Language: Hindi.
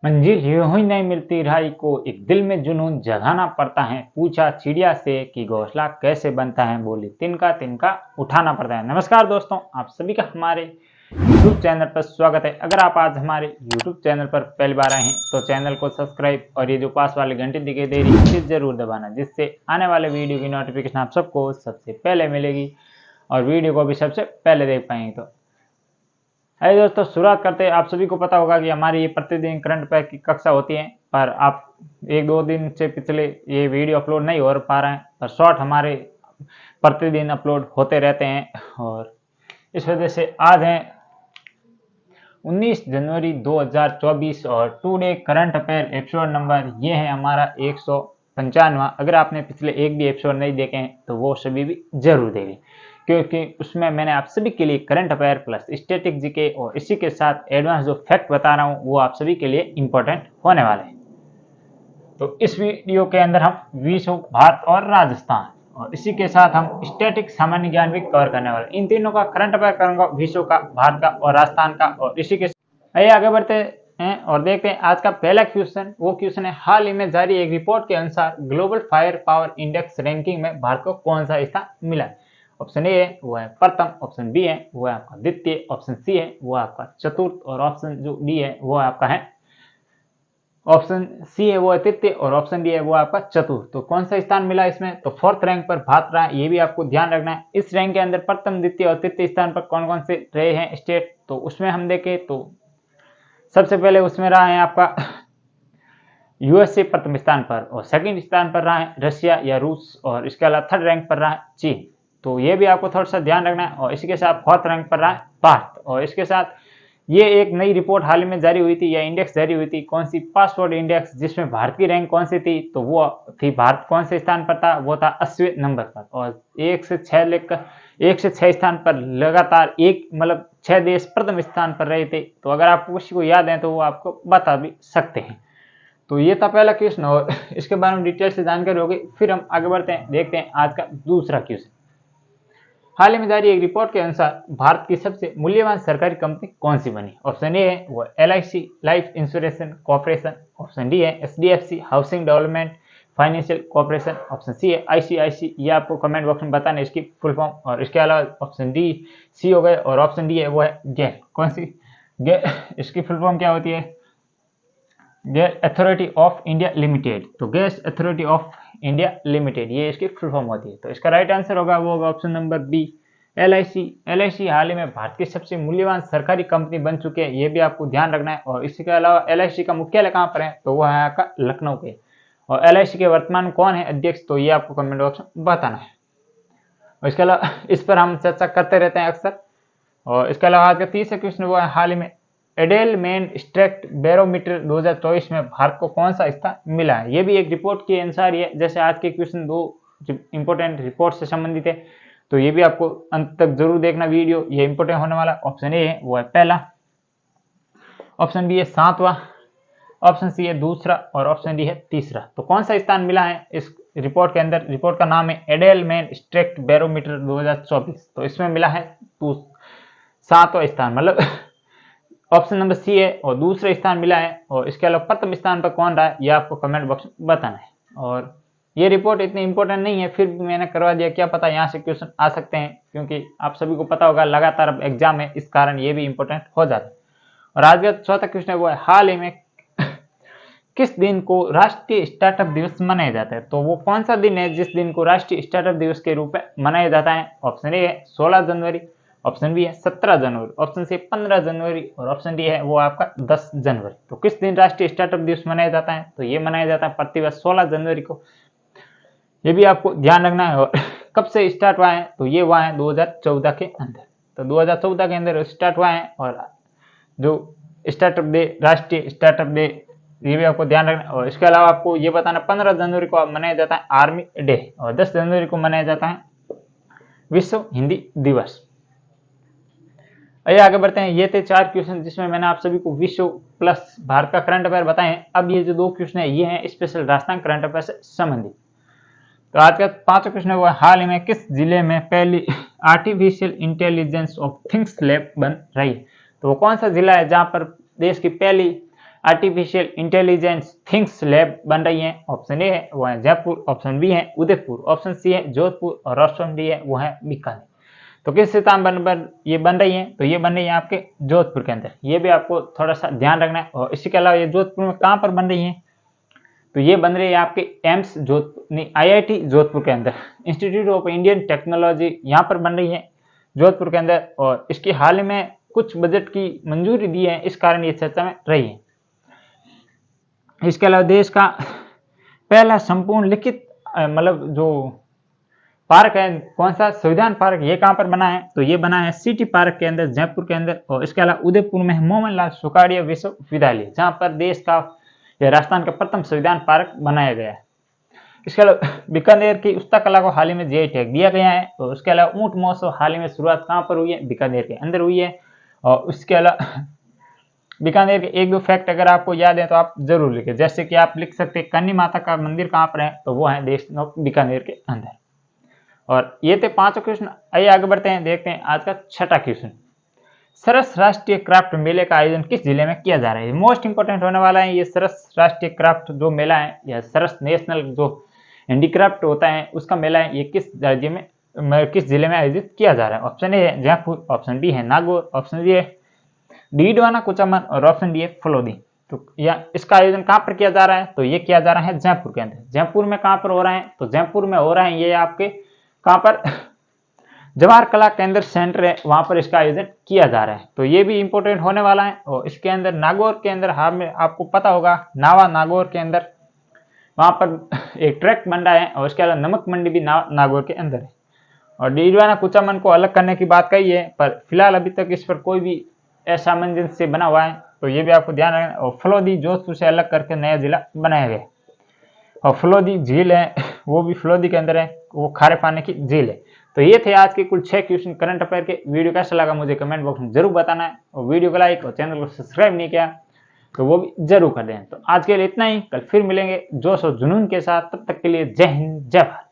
मंजिल यूं ही नहीं मिलती राही को, एक दिल में जुनून जगाना पड़ता है। पूछा चिड़िया से कि घोंसला कैसे बनता है, बोली तिनका तिनका उठाना पड़ता है। नमस्कार दोस्तों, आप सभी का हमारे YouTube चैनल पर स्वागत है। अगर आप आज हमारे YouTube चैनल पर पहली बार आए हैं तो चैनल को सब्सक्राइब और ये जो पास वाली घंटी दिखाई दे रही है इसे जरूर दबाना, जिससे आने वाले वीडियो की नोटिफिकेशन आप सबको सबसे पहले मिलेगी और वीडियो को भी सबसे पहले देख पाएंगे। तो है दोस्तों, शुरुआत करते हैं। आप सभी को पता होगा कि हमारी ये प्रतिदिन करंट अफेयर की कक्षा होती है, पर आप एक दो दिन से पिछले ये वीडियो अपलोड नहीं हो पा रहे हैं, पर शॉर्ट हमारे प्रतिदिन अपलोड होते रहते हैं। और इस वजह से आज है 19 जनवरी 2024 और today current affair episode number ये है हमारा 195। अगर आपने पिछले एक भी एपिसोड नहीं देखे हैं तो वो सभी भी जरूर देखें, क्योंकि उसमें मैंने आप सभी के लिए current affair plus static GK और इसी के साथ एडवांस जो फैक्ट बता रहा हूँ वो आप सभी के लिए इंपॉर्टेंट होने वाले हैं। तो इस वीडियो के अंदर हम विश्व, भारत और राजस्थान और इसी के साथ हम स्टैटिक सामान्य ज्ञान भी कवर करने वाले। इन तीनों का करंट अफेयर करूंगा, विश्व का, भारत का और राजस्थान का। और इसी के आइए आगे बढ़ते हैं और देखते हैं आज का पहला क्वेश्चन। वो क्वेश्चन है, हाल ही में जारी एक रिपोर्ट के अनुसार global fire power index ranking में भारत को कौन सा स्थान मिला है? ऑप्शन ए है वो है प्रथम, ऑप्शन बी है वो है आपका द्वितीय, ऑप्शन सी है वो आपका चतुर्थ और ऑप्शन जो डी है वो आपका है ऑप्शन सी है वो है तृतीय और ऑप्शन डी है वो आपका चतुर्थ। तो कौन सा स्थान मिला इसमें? तो फोर्थ रैंक पर भारत रहा है, ये भी आपको ध्यान रखना है। इस रैंक के अंदर प्रथम, द्वितीय और तृतीय स्थान पर कौन कौन से रहे हैं स्टेट, तो उसमें हम देखें तो सबसे पहले उसमें रहा है आपका यूएसए प्रथम स्थान पर, और सेकंड स्थान पर रहा है रशिया या रूस, और इसके अलावा थर्ड रैंक पर रहा है चीन। तो ये भी आपको थोड़ा सा ध्यान रखना है। और इसके साथ फोर्थ रैंक पर रहा है भारत। और इसके साथ ये एक नई रिपोर्ट हाल ही में जारी हुई थी या इंडेक्स जारी हुई थी, कौन सी? पासवर्ड इंडेक्स, जिसमें भारत की रैंक कौन सी थी? तो वो थी, भारत कौन से स्थान पर था? वो था 80वें नंबर पर। और 1 से 6 लेकर 1 से 6 स्थान पर लगातार एक मतलब 6 देश प्रथम स्थान पर रहे थे। तो अगर आपको किसी को याद है तो वो आपको बता भी सकते हैं। तो ये था पहला क्वेश्चन और इसके बारे में डिटेल से जानकारी होगी। फिर हम आगे बढ़ते हैं, देखते हैं आज का दूसरा क्वेश्चन। हाल ही में जारी एक रिपोर्ट के अनुसार भारत की सबसे मूल्यवान सरकारी कंपनी कौन सी बनी? ऑप्शन ए है वो LIC life insurance corporation, option D है SDFC housing development financial corporation, option C है ICIC। ये आपको कमेंट बॉक्स में बताना इसकी फुल फॉर्म। और इसके अलावा ऑप्शन डी, सी हो गए, और ऑप्शन डी है वो है गेल। कौन सी गेल? इसकी फुल फॉर्म क्या होती है? Gas authority of India limited. तो gas authority of India limited, ये इसकी फुल फॉर्म होती है। तो इसका राइट आंसर होगा वो होगा ऑप्शन नंबर बी, LIC हाल ही में भारत की सबसे मूल्यवान सरकारी कंपनी बन चुकी है, ये भी आपको ध्यान रखना है। और इसके अलावा LIC का मुख्यालय कहाँ पर है? तो वो है आपका लखनऊ पे। और LIC के वर्तमान कौन है अध्यक्ष? तो ये आपको कमेंट बॉक्स में बताना है। और इसके अलावा इस पर हम चर्चा करते रहते हैं अक्सर। और इसके अलावा आज का तीसरा क्वेश्चन वो है, हाल ही में एडेलमैन स्ट्रेक्ट बैरोमीटर 2024 में भारत को कौन सा स्थान मिला है? ये भी एक रिपोर्ट के अनुसार ही है। जैसे आज के क्वेश्चन दो इंपोर्टेंट रिपोर्ट से संबंधित है, तो ये भी आपको अंत तक जरूर देखना वीडियो, ये इंपोर्टेंट होने वाला। ऑप्शन ए है वो है पहला, ऑप्शन बी है 7वां, ऑप्शन सी है दूसरा और ऑप्शन डी है तीसरा। तो कौन सा स्थान मिला है इस रिपोर्ट के अंदर? रिपोर्ट का नाम है एडेलमैन स्ट्रेक्ट बैरोमीटर 2024। तो इसमें मिला है 7वां स्थान, मतलब ऑप्शन नंबर सी है, और दूसरा स्थान मिला है। और इसके अलावा प्रथम स्थान पर कौन रहा है ये आपको कमेंट बॉक्स में बताना है। और ये रिपोर्ट इतनी इंपॉर्टेंट नहीं है, फिर भी मैंने करवा दिया, क्या पता यहाँ से क्वेश्चन आ सकते हैं, क्योंकि आप सभी को पता होगा लगातार अब एग्जाम है, इस कारण ये भी इंपॉर्टेंट हो जाता है। और आज का चौथा क्वेश्चन है वो है, हाल ही में किस दिन को राष्ट्रीय स्टार्टअप दिवस मनाया जाता है? तो वो कौन सा दिन है जिस दिन को राष्ट्रीय स्टार्टअप दिवस के रूप में मनाया जाता है? ऑप्शन ए है 16 जनवरी, ऑप्शन बी है 17 जनवरी, ऑप्शन सी 15 जनवरी और ऑप्शन डी है वो आपका 10 जनवरी। तो किस दिन राष्ट्रीय स्टार्टअप दिवस मनाया जाता है? तो ये मनाया जाता है प्रतिवर्ष 16 जनवरी को, ये भी आपको ध्यान रखना है। और कब से स्टार्ट हुआ है? तो ये हुआ है 2014 के अंदर। तो 2014 के अंदर स्टार्ट हुआ है। और जो स्टार्टअप डे, राष्ट्रीय स्टार्टअप डे, ये भी आपको ध्यान रखना है। और इसके अलावा आपको ये बताना 15 जनवरी को मनाया जाता है आर्मी डे, और 10 जनवरी को मनाया जाता है विश्व हिंदी दिवस। आइए आगे बढ़ते हैं। ये थे 4 क्वेश्चन जिसमें मैंने आप सभी को विश्व प्लस भारत का करंट अफेयर बताए हैं। अब ये जो 2 क्वेश्चन है ये हैं स्पेशल राजस्थान करंट अफेयर से संबंधित। तो आज का 5वां क्वेश्चन है वो, हाल ही में किस जिले में पहली artificial intelligence of things lab बन रही है? तो वो कौन सा जिला है जहां पर देश की पहली आर्टिफिशियल इंटेलिजेंस थिंग्स लैब बन रही है। ऑप्शन ए है वो है जयपुर, ऑप्शन बी है उदयपुर, ऑप्शन सी है जोधपुर और ऑप्शन डी है वो है बीकानेर। तो किस स्थान पर ये बन रही है? तो ये बन रही है आपके जोधपुर के अंदर। ये भी आपको थोड़ा सा ध्यान रखना है। और इसी के अलावा ये जोधपुर में कहाँ पर बन रही है? तो ये बन रही है आपके एम्स जोधपुर, IIT जोधपुर के अंदर, इंस्टीट्यूट ऑफ इंडियन टेक्नोलॉजी यहाँ पर बन रही है जोधपुर के अंदर। और इसकी हाल ही में कुछ बजट की मंजूरी दी है, इस कारण ये चर्चा में रही है। इसके अलावा देश का पहला संपूर्ण लिखित मतलब जो पार्क है, कौन सा? संविधान पार्क, ये कहाँ पर बना है? तो ये बना है सिटी पार्क के अंदर, जयपुर के अंदर। और इसके अलावा उदयपुर में मोहनलाल सुखाड़िया विश्वविद्यालय, जहाँ पर देश का या राजस्थान का प्रथम संविधान पार्क बनाया गया है। इसके अलावा बीकानेर की उस्ता कला को हाल ही में जीआई टैग दिया गया है। और उसके अलावा ऊंट महोत्सव हाल ही में शुरुआत कहाँ पर हुई है? बीकानेर के अंदर हुई है। और उसके अलावा बीकानेर के एक दो फैक्ट अगर आपको याद है तो आप जरूर लिखें। जैसे कि आप लिख सकते हैं कन्नी माता का मंदिर कहाँ पर है? तो वो है देश बीकानेर के अंदर। और ये थे 5 क्वेश्चन। आइए आगे बढ़ते हैं, देखते हैं आज का 6वां क्वेश्चन। सरस राष्ट्रीय क्राफ्ट मेले का आयोजन किस जिले में किया जा रहा है? मोस्ट इंपोर्टेंट होने वाला है ये सरस राष्ट्रीय क्राफ्ट जो मेला है, या सरस नेशनल जो हैंडीक्राफ्ट होता है उसका मेला है, ये किस राज्य में किस जिले में आयोजित किया जा रहा है? ऑप्शन ए है जयपुर, ऑप्शन बी है नागौर, ऑप्शन सी है डीडवाना कुचामन और ऑप्शन डी है फलोदी। तो या इसका आयोजन कहाँ पर किया जा रहा है? तो ये किया जा रहा है जयपुर के अंदर। जयपुर में कहाँ पर हो रहा है? तो जयपुर में हो रहा है ये आपके कहाँ पर? जवाहर कला केंद्र सेंटर है, वहां पर इसका आयोजन किया जा रहा है। तो ये भी इंपॉर्टेंट होने वाला है। और इसके अंदर नागौर के अंदर हमें आपको पता होगा नावा नागौर के अंदर वहां पर एक ट्रैक बन रहा है। और इसके अलावा नमक मंडी भी नागौर के अंदर है। और डीडवाना कुचामन को अलग करने की बात कही है, पर फिलहाल अभी तक इस पर कोई भी असामंजस्य बना हुआ है, तो ये भी आपको ध्यान रखना। और फलोदी जोधपुर से अलग करके नया जिला बनाया गया। और फलोदी झील है, वो भी फलोदी के अंदर है, वो खारे पानी की झील है। तो ये थे आज के कुल 6 क्वेश्चन करंट अफेयर के। वीडियो कैसा लगा मुझे कमेंट बॉक्स में जरूर बताना है। और वीडियो को लाइक और चैनल को सब्सक्राइब नहीं किया तो वो भी जरूर कर दें। तो आज के लिए इतना ही, कल फिर मिलेंगे जोश और जुनून के साथ। तब तक के लिए जय हिंद जय भारत।